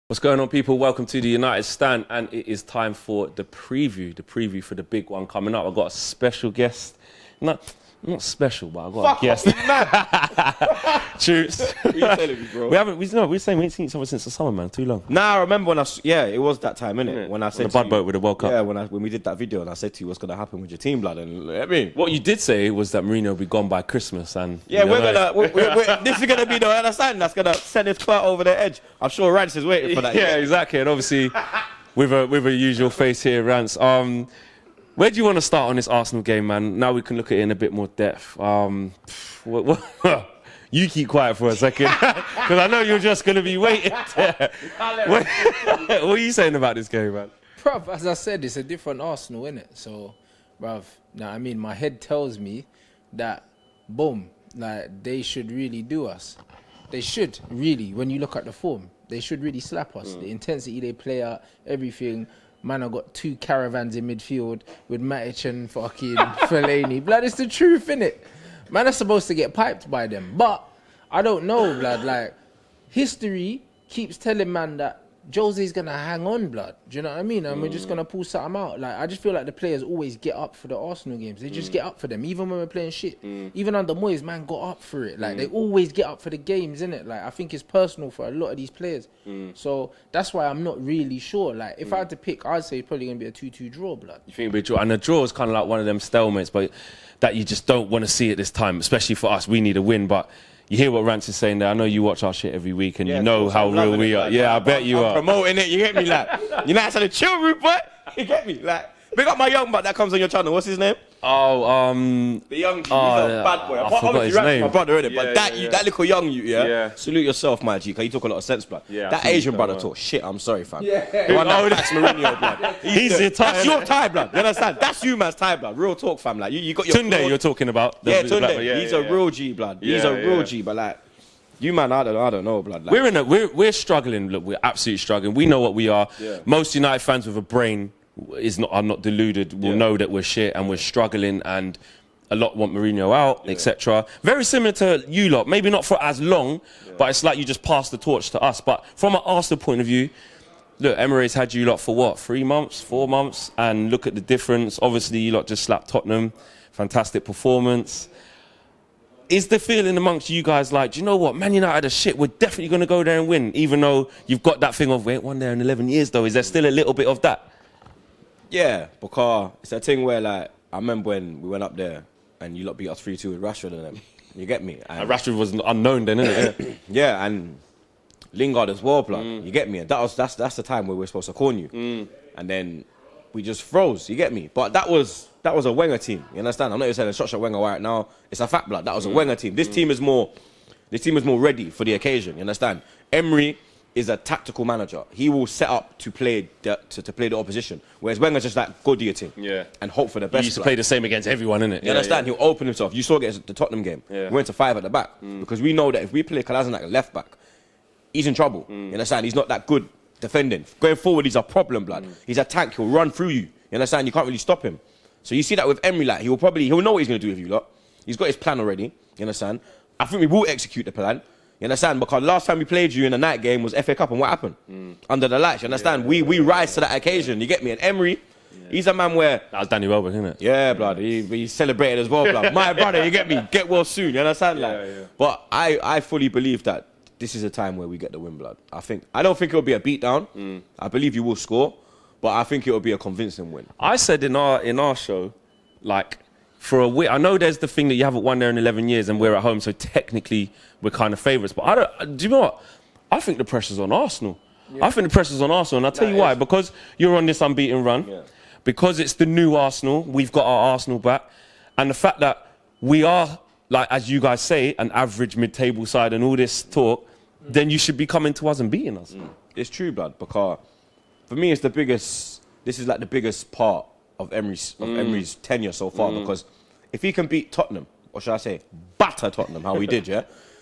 What's going on, people? Welcome to the United Stand, and it is time for the preview for the big one coming up. I've got a special guest. Not special, but I've got a guest. Troopz. What are you telling me, bro? We're saying we ain't seen each other since the summer, man. Too long. Nah, I remember when it was that time, innit? When I said on the Bud Boat with the World Cup. Yeah, when we did that video and I said to you what's going to happen with your team, blood. And I mean, what you did say was that Mourinho will be gone by Christmas, and yeah, this is gonna be the understanding that's gonna send his club over the edge. I'm sure Rance is waiting for that. Yeah, exactly. And obviously, with a usual face here, Rance. Where do you want to start on this Arsenal game, man? Now we can look at it in a bit more depth. You keep quiet for a second, because I know you're just going to be waiting. What are you saying about this game, man? Bruv, as I said, it's a different Arsenal, innit? So, bruv, I mean, my head tells me that, boom, like, they should really do us. They should, really, when you look at the form, they should really slap us. The intensity they play at, everything. Man, I got two caravans in midfield with Matic and fucking Fellaini. Blood, it's the truth, innit? Man, are supposed to get piped by them. But I don't know, blood. Like, history keeps telling man that Jose's going to hang on, blood. Do you know what I mean? And we're just going to pull something out. Like, I just feel like the players always get up for the Arsenal games. They just get up for them, even when we're playing shit. Even under Moyes, man, got up for it. Like, they always get up for the games, innit? Like, I think it's personal for a lot of these players. So that's why I'm not really sure. Like, if I had to pick, I'd say it's probably going to be a 2-2 draw, blood. You think it'll be a draw? And the draw is kind of like one of them stalemates, but that you just don't want to see at this time, especially for us. We need a win, but you hear what Rance is saying there. I know you watch our shit every week and you know how real we are. Yeah, I bet you are. Promoting it, you get me? Like, you know, I said, chill, root boy. You get me? Like, big up my young butt that comes on your channel. What's his name? Oh, the young G. He's a bad boy. I forgot his name. My brother, innit? But that little young you, Yeah. Salute yourself, my G, because you talk a lot of sense, blood. Yeah, that Asian brother talk shit. I'm sorry, fam. Yeah. The one that backs Mourinho, blood. He's the tie. That's your tie, blood. You understand? That's you, man's tie, blood. Real talk, fam. Like, you got your Tunde you're talking about. Yeah, Tunde. He's a real G, blood. He's a real G, but like, you, man, I don't know, blood. Like, we're struggling. Look, we're absolutely struggling. We know what we are. Yeah. Most United fans with a brain are not deluded. Will know that we're shit and we're struggling, and a lot want Mourinho out, etc. Very similar to you lot. Maybe not for as long, but it's like you just passed the torch to us. But from an Arsenal point of view, look, Emirates had you lot for what, 3 months, 4 months, and look at the difference. Obviously, you lot just slapped Tottenham. Fantastic performance. Is the feeling amongst you guys like, do you know what, Man United are shit, we're definitely going to go there and win, even though you've got that thing of, we ain't won there in 11 years, though? Is there still a little bit of that? yeah, because it's a thing where, like, I remember when we went up there and you lot beat us 3-2 with Rashford and them. You get me? And Rashford was unknown then, isn't it? Yeah, and Lingard as well, blood. You get me? And that's the time where we're supposed to corn you. And then we just froze, you get me? But that was a Wenger team, you understand? I'm not even saying it's such a Wenger right now. It's a fact, blood. That was a Wenger team. This team is more ready for the occasion, you understand? Emery is a tactical manager. He will set up to play the opposition. Whereas Wenger's just like, go do your thing. Yeah. And hope for the best. He used to play the same against everyone, innit? You understand? He'll open himself. You saw it against the Tottenham game. Yeah. We went to 5 at the back. Because we know that if we play Kolasinac at left back, he's in trouble. You understand? He's not that good defending. Going forward, he's a problem, blood. He's a tank. He'll run through you. You understand? You can't really stop him. So you see that with Emery, like, he'll know what he's going to do with you lot. He's got his plan already. You understand? I think we will execute the plan. You understand? Because last time we played you in a night game was FA Cup, and what happened? Under the lights, you understand? We rise to that occasion, you get me? And Emery, he's a man where... That was Danny Welbeck, isn't it? Yeah, blood. He celebrated as well, blood. My brother, you get me? Get well soon, you understand? But I fully believe that this is a time where we get the win, blood. I don't think it'll be a beatdown. I believe you will score, but I think it'll be a convincing win. I said in our show, like, for a win, I know there's the thing that you haven't won there in 11 years and we're at home, so technically we're kind of favourites. But do you know what? I think the pressure's on Arsenal. I think the pressure's on Arsenal, and I'll tell you why. Because you're on this unbeaten run, because it's the new Arsenal, we've got our Arsenal back, and the fact that we are, like, as you guys say, an average mid-table side and all this talk, then you should be coming to us and beating us. It's true, blood, because for me, it's this is like the biggest part of Emery's tenure so far, because if he can beat Tottenham, or should I say, batter Tottenham, how we did,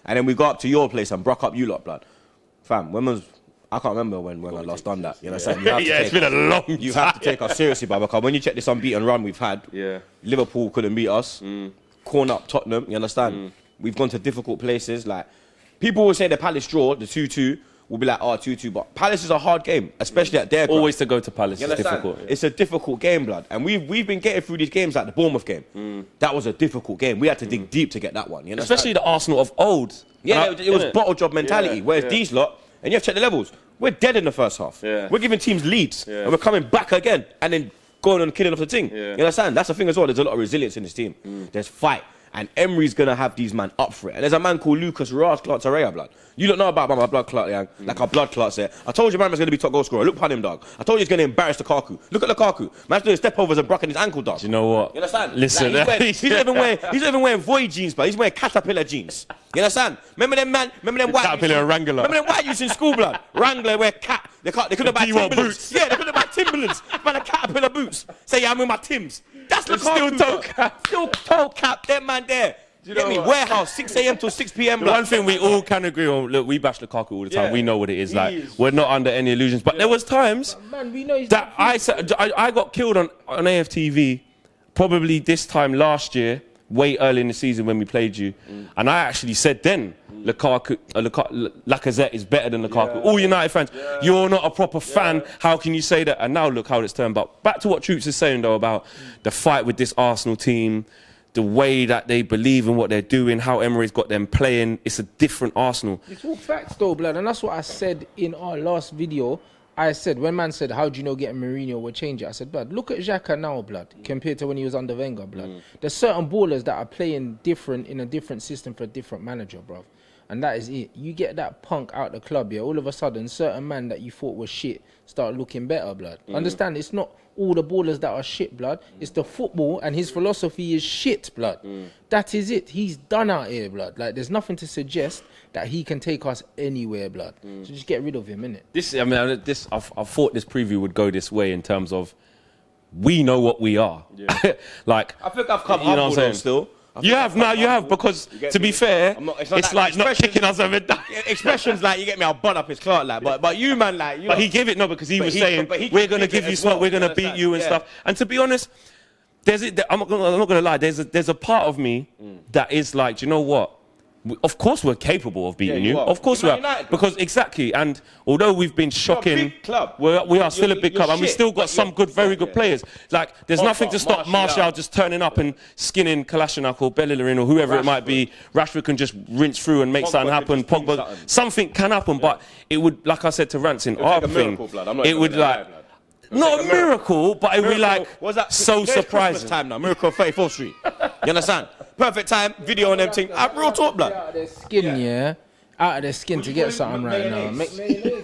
and then we go up to your place and brock up you lot, blood. Fam, I can't remember when I last done that. You know what I'm saying? It's been a long time. You have to take us seriously, brother, because when you check this unbeaten run we've had, Liverpool couldn't beat us, corn up Tottenham, you understand? We've gone to difficult places. Like, people will say the Palace draw, the 2-2, will be like, oh, 2-2. But Palace is a hard game, especially at their ground. Always to go to Palace You is understand? difficult. Yeah. It's a difficult game, blood. And we've been getting through these games like the Bournemouth game. That was a difficult game. We had to dig deep to get that one. You understand? Especially the Arsenal of old. Yeah, it was bottle job mentality. Whereas these lot, and you have to check the levels, we're dead in the first half. Yeah. We're giving teams leads, and we're coming back again, and then going and killing off the thing. You understand? That's the thing as well. There's a lot of resilience in this team. There's fight. And Emery's going to have these man up for it. And there's a man called Lucas Torreira, blood. You don't know about my blood clot, yeah? Like our blood clots there. I told you man was going to be top goal scorer. Look upon him, dog. I told you he's going to embarrass Lukaku. Look at Lukaku. Man's doing step overs and broken his ankle, dog. Do you know what? You understand? Listen. Like, he's not even wearing void jeans, but he's wearing caterpillar jeans. You understand? Remember them white Caterpillar and Wrangler. Remember them white youths in school, blood? Wrangler wear cat. They could have bought Timberlands. boots. Yeah, they could have bought Timberlands. Man, a caterpillar boots. Say, yeah, I'm in my Tims. That's Lukaku. Still toe cap. Still toe cap. That man there. You get me? Warehouse, 6 a.m. till 6 p.m. The one thing we all can agree on, look, we bash Lukaku all the time. Yeah. We know what it is like. We're not under any illusions. But there was times Man, we know he's that I got killed on AFTV probably this time last year, way early in the season when we played you. And I actually said then, Lacazette is better than Lukaku. All United fans, you're not a proper fan. How can you say that? And now look how it's turned. But back to what Troopz is saying, though, about the fight with this Arsenal team, the way that they believe in what they're doing, how Emery's got them playing. It's a different Arsenal. It's all facts though, blood, and that's what I said in our last video. I said, when man said, how do you know getting Mourinho will change it? I said, blood, look at Xhaka now, blood, compared to when he was under Wenger, blood. There's certain ballers that are playing different in a different system for a different manager, bruv. And that is it. You get that punk out the club, yeah, all of a sudden, certain man that you thought was shit start looking better, blood. Understand, it's not all the ballers that are shit, blood. It's the football, and his philosophy is shit, blood. That is it. He's done out here, blood. Like, there's nothing to suggest that he can take us anywhere, blood. So just get rid of him, innit? I thought this preview would go this way in terms of we know what we are. Like, I think I've come you know what I'm humble saying? though still. You have now, you have, because to be fair, it's like not kicking us over. Expressions like, you get me, I'll butt up his clout, like, but you man, like, you But know, he gave it no because he was saying but he we're can gonna give give it you as smoke, well, we're gonna you beat understand? you and Yeah. stuff. And to be honest, I'm not gonna lie. There's a part of me that is like, do you know what? Of course we're capable of beating you you. are. Of course we You're are. Man United, Because exactly, and although we've been shocking, big club. we are still a big You're club, and we shit, still got but some you're- good, very good players. Like, there's nothing to stop Martial. Martial just turning up and skinning Kalashnikov or Bellerin or whoever it might be. Rashford can just rinse through and make Pogba something could happen. just do Pogba, something can happen, but it would, like I said to Ranson, our take a thing, miracle, blood. I'm not it even would gonna lie, like. blood. Not a miracle, but it would be like What's that? so There's Christmas surprising. time now. Miracle on 34th Street. You understand? Perfect time. Video on them thing. Real talk, blood. Out of their skin, yeah. Out of their skin to get something right now.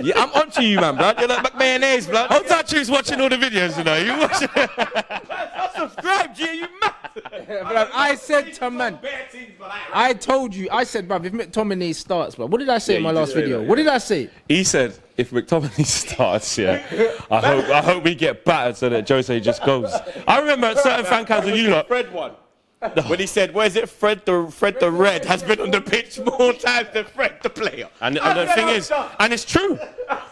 Yeah, I'm onto you, man, blood. You're like mayonnaise, blood. Oh, Tachu's watching all the videos, you know. You watch it. I subscribe, G. You mad? Blood, I said to man, I told you, I said, bruv, if McTominay starts, bruv, what did I say in my last video? What did I say? He said, if McTominay starts, yeah, I hope we get battered so that Jose just goes. I remember at certain fan counts of you lot. Fred one. When he said, "Where's it? Fred the Red has been on the pitch more times than Fred the player." And the thing is, and it's true.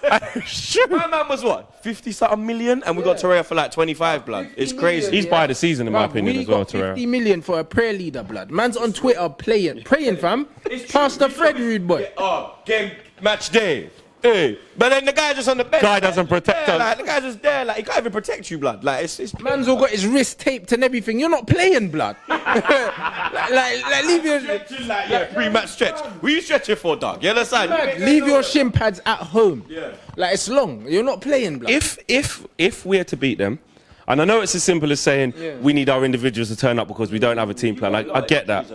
It's true. My man was what, 50-something million, and we got Torreira for like 25, blood. It's crazy. He's by the season, in my Bruv, opinion, we as well, got 50 Torreira. million for a prayer leader, blood. Man's on Twitter praying, fam. Pastor Fred, rude boy. Oh, game match day. Hey, but then the guy just on the bench. Guy doesn't protect us. Like, the guy's just there. Like, he can't even protect you, blood. Like, it's Man's all got his wrist taped and everything. You're not playing, blood. like leave your like pre-match stretch. What are you stretching for, dog? You understand? leave your shin pads at home. Yeah. Like, it's long. You're not playing, blood. If we're to beat them, and I know it's as simple as saying we need our individuals to turn up because we don't have a team plan. I get that.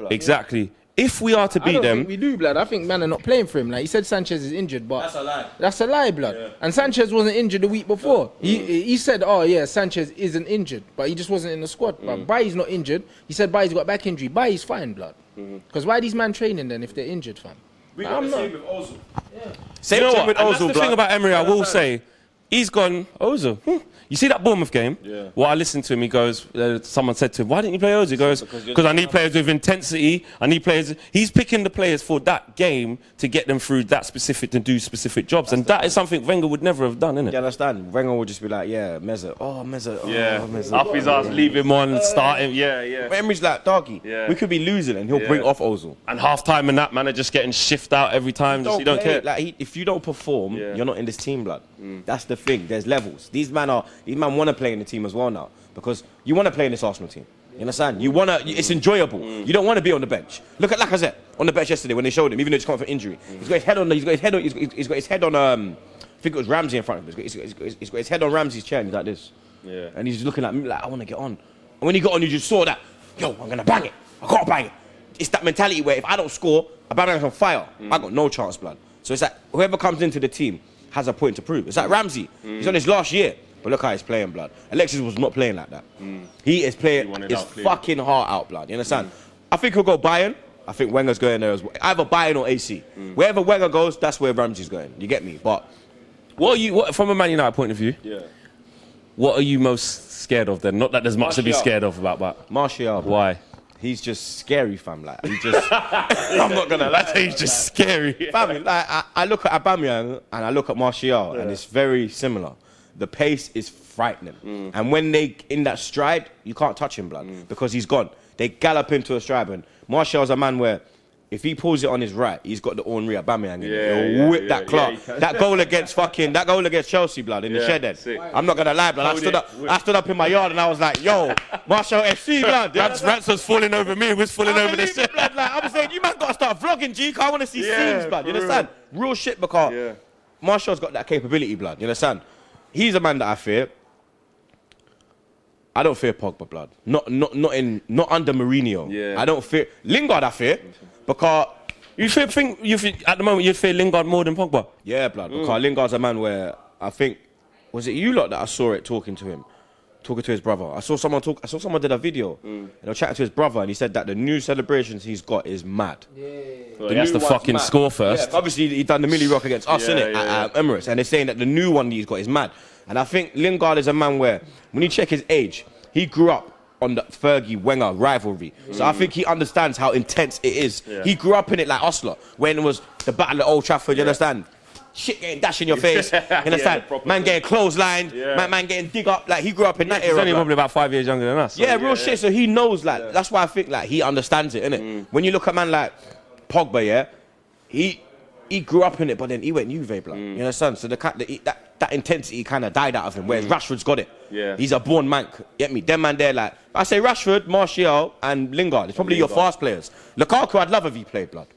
Exactly. If we are to I beat don't them, think we do, blood. I think man are not playing for him. Like, he said Sanchez is injured, but That's a lie. That's a lie, blood. Yeah. And Sanchez wasn't injured the week before. He said, oh yeah, Sanchez isn't injured, but he just wasn't in the squad. But Bailly's not injured. He said Bailly's got back injury. Bailly's fine, blood. Because why are these man training then if they're injured, fam? We I'm got the not. same with Ozil. you Same know thing what? with And that's Ozil, the thing blood. about Emery. I will say, He's gone, Ozil. You see that Bournemouth game? Yeah. Well, I listened to him. He goes, someone said to him, why didn't you play Ozil? He goes, because I need players with intensity. I need players. He's picking the players for that game to get them through that specific, to do specific jobs. And that is something Wenger would never have done, innit? You understand? Wenger would just be like, yeah, Meza. Oh, Meza. Oh, Meza. Up his ass, leave him on, start him. Yeah. But Emery's like, doggy, we could be losing and he'll bring off Ozil. And half time and that man are just getting shifted out every time. He don't care. Like, if you don't perform, you're not in this team, blood. That's the thing. There's levels. These man want to play in the team as well now, because you want to play in this Arsenal team. You understand? You want to. It's enjoyable. You don't want to be on the bench. Look at Lacazette on the bench yesterday when they showed him, even though he's come from injury. He's got his head on. He's got his head on. I think it was Ramsey in front of him. He's got his head on Ramsey's chair. And he's like this. Yeah. And he's looking at me like, I want to get on. And when he got on, you just saw that. Yo, I'm gonna bang it. I gotta bang it. It's that mentality where if I don't score, Aubameyang's on fire. I got no chance, blood. So it's like whoever comes into the team has a point to prove. It's like Ramsey. He's on his last year. But look how he's playing, blood. Alexis was not playing like that. He is playing his fucking heart out, blood. You understand? I think he'll go Bayern. I think Wenger's going there as well. Either Bayern or AC. Wherever Wenger goes, that's where Ramsey's going. You get me? But from a Man United point of view, what are you most scared of then? Not that there's much to be scared of about, but Martial. Why? He's just scary, fam. Like he just. I'm not gonna lie. He's just scary. Fam, like I look at Aubameyang and I look at Martial, and it's very similar. The pace is frightening. And when they in that stride, you can't touch him, blood, because he's gone. They gallop into a stride, and Martial's a man where if he pulls it on his right, he's got the Henry Aubameyang in it. He'll whip that clock. That goal against Chelsea, blood, in the shed end. I'm not gonna lie, blood. I stood up in my yard and I was like, yo, Martial FC, blood. Rats was falling over me, was falling over the shed. Blood, like, I'm saying, you man gotta start vlogging, G. I wanna see scenes, blood. You understand? Real shit, because Martial's got that capability, blood. You understand? He's a man that I fear. I don't fear Pogba, blood. Not under Mourinho. Yeah. I don't fear Lingard. I fear because you think at the moment you'd fear Lingard more than Pogba. Yeah, blood. Because Lingard's a man where I think was it you lot that I saw it talking to his brother. I saw someone did a video and they were chatting to his brother, and he said that the new celebrations he's got is mad. Well, he has to fucking score first. Yeah, obviously, he done the Millie Rock against us, innit, at Emirates. And they're saying that the new one he's got is mad. And I think Lingard is a man where, when you check his age, he grew up on the Fergie-Wenger rivalry. So I think he understands how intense it is. Yeah. He grew up in it like Osler, when it was the battle at Old Trafford, you understand? Shit getting dashed in your face, you understand? Man getting clotheslined, man getting dig up. Like, he grew up in that era. He's only probably about 5 years younger than us. Yeah, real shit. So he knows, like, that's why I think, like, he understands it, innit? When you look at a man like Pogba, he grew up in it, but then he went Juve, blood. You understand? So that intensity kind of died out of him, whereas Rashford's got it. Yeah. He's a born man. Get me? Them man there, like, I say Rashford, Martial, and Lingard. It's probably your fast players. Lukaku, I'd love if he played, blood.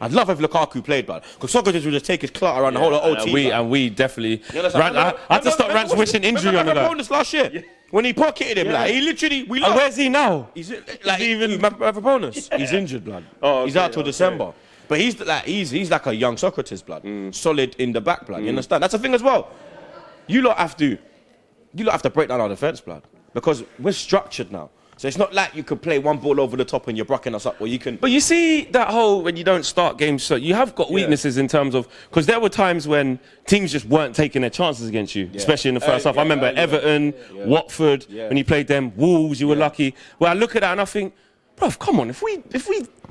I'd love if Lukaku played, blood. Because Socrates would just take his clut around the whole old team. And we definitely. I had to stop Rance wishing injury on the guy. Last year. Yeah. When he pocketed him, like, he literally. And where's he now? He's like, even Mavropanos. He's injured, blood. Oh, okay, he's out till December. But he's like a young Socrates, blood. Solid in the back, blood. You understand? That's the thing as well. You lot have to break down our defense, blood, because we're structured now. So it's not like you could play one ball over the top and you're brocking us up, or you can. But you see that whole when you don't start games, so you have got weaknesses in terms of, because there were times when teams just weren't taking their chances against you, especially in the first half. I remember Everton, Watford, when you played them, Wolves, you were lucky. Well, I look at that and I think, bruv, come on, if we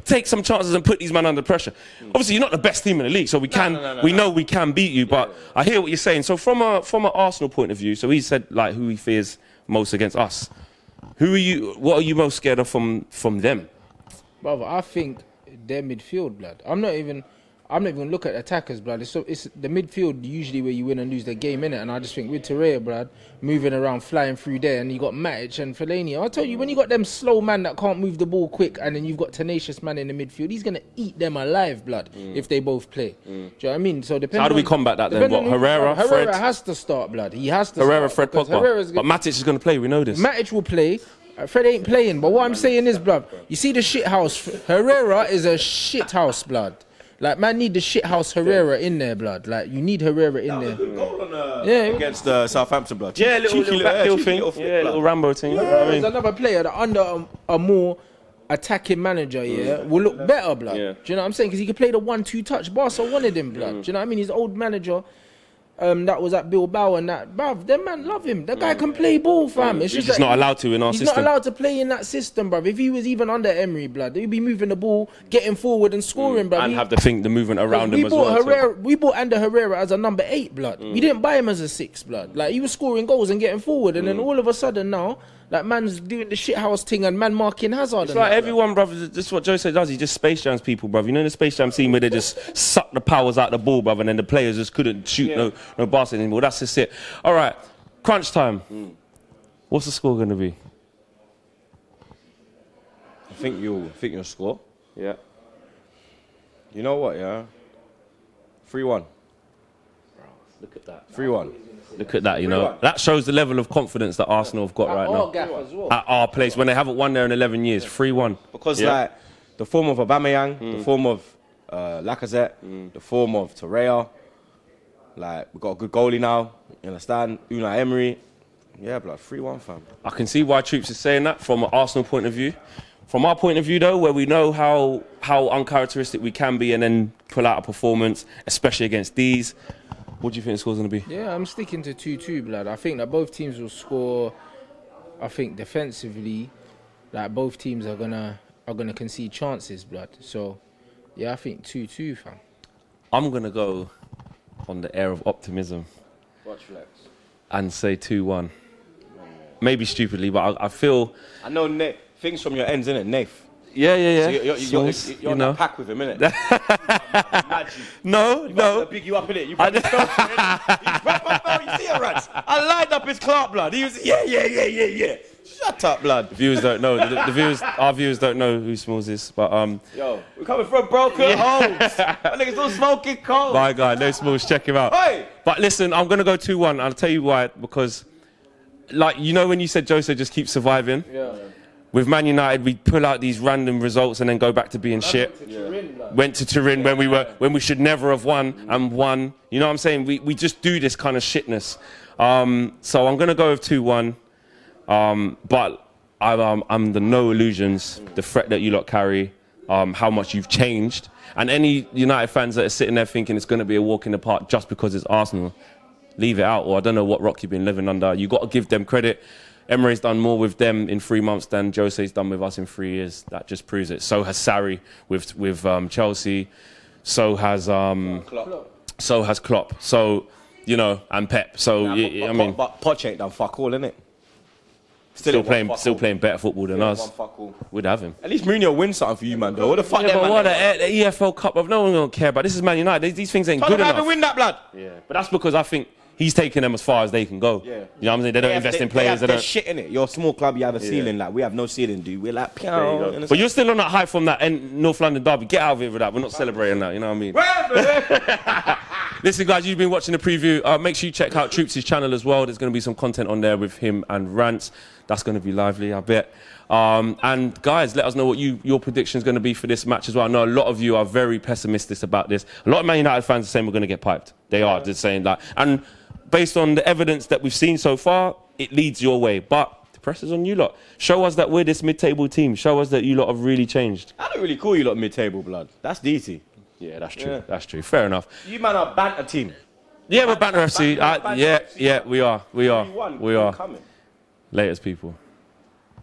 take some chances and put these men under pressure. Obviously, you're not the best team in the league, so we know we can beat you. But I hear what you're saying. So from an Arsenal point of view, so he said like who he fears most against us. What are you most scared of from them? Brother, I think their midfield, blood. I'm not even gonna look at attackers, blood. It's the midfield usually where you win and lose the game, innit? And I just think with Torreira, blood, moving around, flying through there, and you got Matic and Fellaini. I tell you, when you got them slow man that can't move the ball quick, and then you've got tenacious man in the midfield, he's gonna eat them alive, blood, if they both play. Do you know what I mean? So how do we combat that then? What, Herrera, Fred? Herrera has to start, blood. He has to. Herrera, start, Fred, Pogba. But Matic is gonna play. We know this. Matic will play. Fred ain't playing, but what I'm saying is, blood, you see the shit house. Herrera is a shit house, blood. Like, man, need the shit house Herrera in there, blood. Like, you need Herrera in there. Good goal on, against Southampton, blood. Yeah, little backhill thing. Little Rambo thing. Yeah, there's another player that under a more attacking manager, will look better, blood. Yeah. Do you know what I'm saying? Because he could play the 1-2 touch. Barca wanted him, blood. Do you know what I mean? His old manager that was at Bilbao and that, bruv, them man love him. The guy can play ball, fam. It's He's just just not allowed to in our he's system. not allowed to play in that system, bruv. If he was even under Emery, blood, he'd be moving the ball, getting forward and scoring, bruv. And have the movement around him as well. We bought Ander Herrera as a number 8, blood. We didn't buy him as a 6, blood. Like, he was scoring goals and getting forward, and then all of a sudden now, like, man's doing the shithouse thing and man marking Hazard. It's and like that, everyone, bruv, this is what Jose does. He just Space Jams people, bruv. You know the Space Jam scene where they just suck the powers out the ball, bruv, and then the players just couldn't shoot no basket anymore. That's just it. All right, crunch time. What's the score going to be? I think you'll score. Yeah. You know what, yeah? 3-1. Look at that. 3-1. Look at that, you know. That shows the level of confidence that Arsenal have got right now. As well. At our place, when they haven't won there in 11 years. 3-1. Because, like, the form of Aubameyang, the form of Lacazette, the form of Torreira, like, we've got a good goalie now, you understand? Unai Emery. Yeah, but like 3-1, fam. I can see why Troopz is saying that from an Arsenal point of view. From our point of view, though, where we know how uncharacteristic we can be and then pull out a performance, especially against these, what do you think the score's going to be? Yeah, I'm sticking to 2-2, blood. I think that both teams will score. I think defensively, like, both teams are gonna concede chances, blood. So, yeah, I think 2-2, fam. I'm going to go on the air of optimism Watch flex. and say 2-1. Maybe stupidly, but I feel... I know things from your ends, innit? Nath. Yeah. So you're on that pack with him, innit? No. To pick you up, innit? You probably felt it, innit? You see it, Rats? I lined up his Clark, blood. He was, yeah. Shut up, blood. The viewers don't know. Our viewers don't know who Smalls is, but Yo, we're coming from broken homes. My niggas still smoking cold. my guy, no Smalls, check him out. Hey! But listen, I'm gonna go 2-1. I'll tell you why. Because, like, you know when you said Jose just keeps surviving. Yeah. With Man United, we pull out these random results and then go back to being shit. Went to Turin when we should never have won and won. You know what I'm saying? We just do this kind of shitness. So I'm gonna go with 2-1. But I'm the no illusions, the threat that you lot carry, how much you've changed, and any United fans that are sitting there thinking it's going to be a walk in the park just because it's Arsenal, leave it out. Or I don't know what rock you've been living under. You got to give them credit. Emery's done more with them in 3 months than Jose's done with us in 3 years. That just proves it. So has Sarri with Chelsea. So has Klopp. So, you know, and Pep. So I mean, but Poch ain't done fuck all, innit? Still playing better football than us. We'd have him. At least Mourinho wins something for you, man. Though. What the fuck? Yeah, but what the EFL Cup, bro? No one gonna care about. This is Man United. These things ain't good enough. Win that, blood. Yeah, but that's because I think he's taking them as far as they can go. Yeah. You know what I'm saying? They don't invest in players. They don't. Shit in it. You're a small club. You have a ceiling. Like we have no ceiling, dude. We're like, but you're still on that high from that North London derby. Get out of here with that. We're not celebrating that. You know what I mean? Listen, guys, you've been watching the preview. Make sure you check out Troopz' channel as well. There's going to be some content on there with him and Rants. That's going to be lively, I bet. And guys, let us know what your prediction is going to be for this match as well. I know a lot of you are very pessimistic about this. A lot of Man United fans are saying we're going to get piped. They are just saying that. And based on the evidence that we've seen so far, it leads your way. But the pressure's on you lot. Show us that we're this mid-table team. Show us that you lot have really changed. I don't really call you lot mid-table, blood. That's DT. Yeah, that's true. Yeah. That's true. Fair enough. You man are banter team. Yeah, we're banter FC. Yeah, we are. We are. Coming. Latest people.